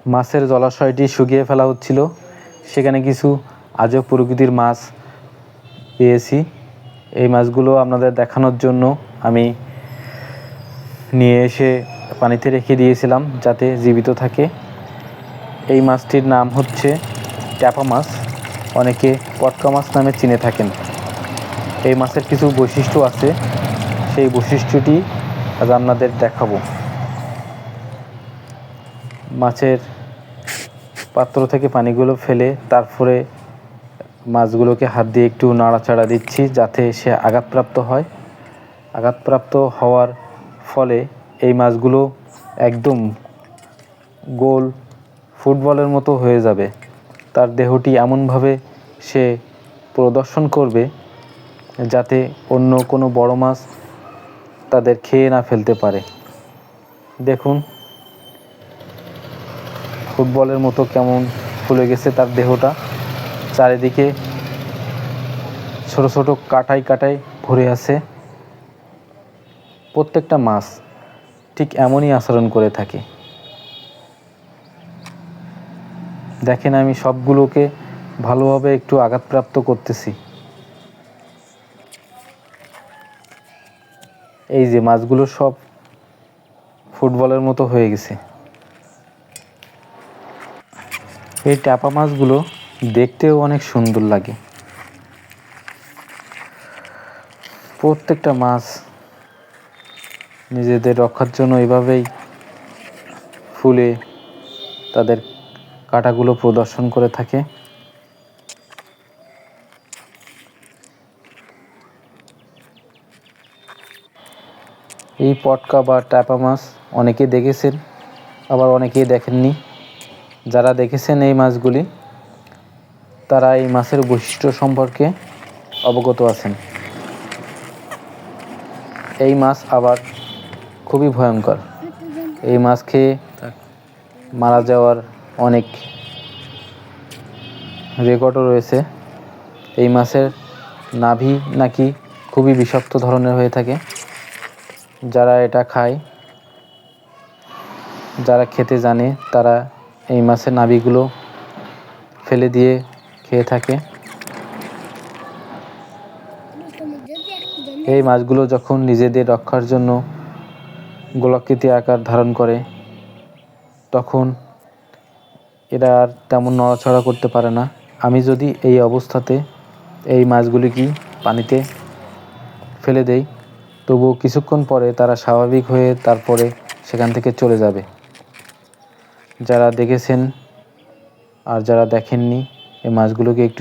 মাছের জলাশয়টি শুকিয়ে ফেলা হচ্ছিল, সেখানে কিছু আজব প্রকৃতির মাছ পেয়েছি। এই মাছগুলো আপনাদের দেখানোর জন্য আমি নিয়ে এসে পানিতে রেখে দিয়েছিলাম যাতে জীবিত থাকে। এই মাছটির নাম হচ্ছে ট্যাপা মাছ, অনেকে পটকা মাছ নামে চিনে থাকেন। এই মাছের কিছু বৈশিষ্ট্য আছে, সেই বৈশিষ্ট্যটি আজ আপনাদের দেখাবো। মাছের পাত্র থেকে পানিগুলো ফেলে তারপরে মাছগুলোকে হাত দিয়ে একটু নাড়াচাড়া দিচ্ছি যাতে সে আঘাতপ্রাপ্ত হয়। আঘাতপ্রাপ্ত হওয়ার ফলে এই মাছগুলো একদম গোল ফুটবলের মতো হয়ে যাবে। তার দেহটি এমনভাবে সে প্রদর্শন করবে যাতে অন্য কোনো বড় মাছ তাদের খেয়ে না ফেলতে পারে। দেখুন ফুটবলের মতো কেমন ফুলে গেছে তার দেহটা, চারিদিকে ছোট ছোট কাঁটায় কাঁটায় ভরে আছে। প্রত্যেকটা মাছ ঠিক এমনই আচরণ করে থাকে। দেখেন আমি সবগুলোকে ভালোভাবে একটু আঘাতপ্রাপ্ত করতেছি। এই যে মাছগুলো সব ফুটবলের মতো হয়ে গেছে। এই ট্যাপা মাছগুলো দেখতেও অনেক সুন্দর লাগে। প্রত্যেকটা মাছ নিজেদের রক্ষার জন্য এভাবেই ফুলে তাদের কাঁটাগুলো প্রদর্শন করে থাকে। এই পটকা বা ট্যাপা মাছ অনেকে দেখেছেন, আবার অনেকেই দেখেননি। যারা দেখেছেন এই মাছগুলি তারা এই মাছের বৈশিষ্ট্য সম্পর্কে অবগত আছেন। এই মাছ আবার খুবই ভয়ঙ্কর। এই মাছ খেয়ে মারা যাওয়ার অনেক রেকর্ডও রয়েছে। এই মাছের নাভি নাকি খুবই বিষাক্ত ধরনের হয়ে থাকে। যারা এটা খায়, যারা খেতে জানে তারা এই মাছের নাভিগুলো ফেলে দিয়ে খেয়ে থাকে। এই মাছগুলো যখন নিজেদের রক্ষার জন্য গোলাকৃতি আকার ধারণ করে তখন এরা আর তেমন নড়াচড়া করতে পারে না। আমি যদি এই অবস্থাতে এই মাছগুলিকে পানিতে ফেলে দেই তবুও কিছুক্ষণ পরে তারা স্বাভাবিক হয়ে তারপরে সেখান থেকে চলে যাবে। যারা দেখেছেন আর যারা দেখেননি এই মাছগুলোকে একটু